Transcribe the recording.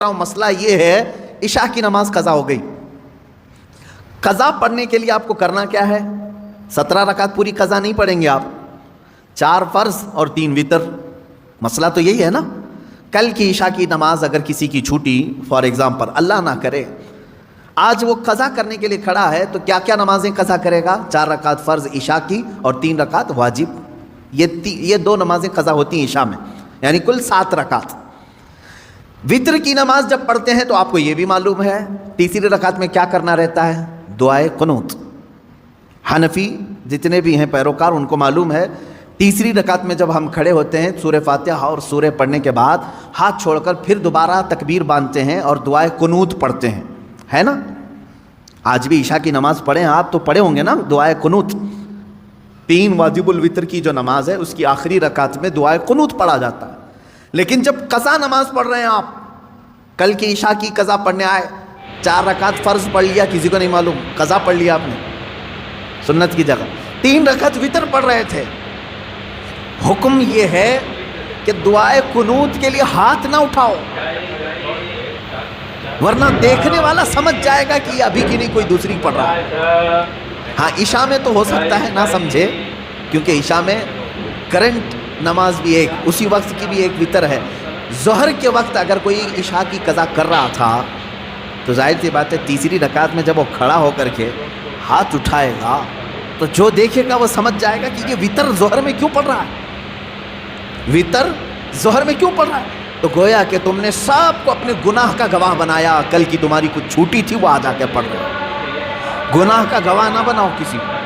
مسئلہ یہ ہے عشاء کی نماز قضا ہو گئی. قضا پڑھنے کے لیے آپ کو کرنا کیا ہے؟ 17 رکعت پوری قضا نہیں پڑھیں گے آپ, 4 فرض اور 3 وتر. مسئلہ تو یہی ہے نا. کل کی عشاء کی نماز اگر کسی کی چھوٹی, فار ایگزامپل اللہ نہ کرے آج وہ قضا کرنے کے لیے کھڑا ہے, تو کیا کیا نمازیں قضا کرے گا؟ 4 رکعت فرض عشاء کی اور 3 رکعت واجب. یہ 2 نمازیں قضا ہوتی ہیں عشاء میں, یعنی کل 7 رکعت. وتر کی نماز جب پڑھتے ہیں تو آپ کو یہ بھی معلوم ہے تیسری رکعت میں کیا کرنا رہتا ہے؟ دعائے قنوت. حنفی جتنے بھی ہیں پیروکار ان کو معلوم ہے تیسری رکعت میں جب ہم کھڑے ہوتے ہیں سورہ فاتحہ اور سورہ پڑھنے کے بعد ہاتھ چھوڑ کر پھر دوبارہ تکبیر باندھتے ہیں اور دعائے قنوت پڑھتے ہیں, ہے نا. آج بھی عشاء کی نماز پڑھیں آپ تو پڑھے ہوں گے نا دعائے قنوت. 3 واجب الوتر کی جو نماز ہے اس کی آخری رکعت میں دعائے قنوت پڑھا جاتا ہے. لیکن جب قضا نماز پڑھ رہے ہیں آپ, کل کی عشاء کی قضا پڑھنے آئے, 4 رکعت فرض پڑھ لیا, کسی کو نہیں معلوم قضا پڑھ لیا آپ نے سنت کی جگہ, 3 رکعت وتر پڑھ رہے تھے. حکم یہ ہے کہ دعائے قنوت کے لیے ہاتھ نہ اٹھاؤ, ورنہ دیکھنے والا سمجھ جائے گا کہ یہ ابھی کی نہیں کوئی دوسری پڑھ رہا ہے. ہاں عشاء میں تو ہو سکتا ہے نہ سمجھے, کیونکہ عشاء میں کرنٹ نماز بھی ایک اسی وقت کی بھی ایک وتر ہے. ظہر کے وقت اگر کوئی عشاء کی قضا کر رہا تھا تو ظاہر سی بات ہے تیسری رکعت میں جب وہ کھڑا ہو کر کے ہاتھ اٹھائے گا تو جو دیکھے گا وہ سمجھ جائے گا کہ یہ وتر ظہر میں کیوں پڑھ رہا ہے, وتر ظہر میں کیوں پڑھ رہا ہے. تو گویا کہ تم نے سب کو اپنے گناہ کا گواہ بنایا. کل کی تمہاری کچھ چھوٹی تھی وہ آ جا کے پڑھ رہے ہو, گناہ کا گواہ نہ بناؤ کسی کو.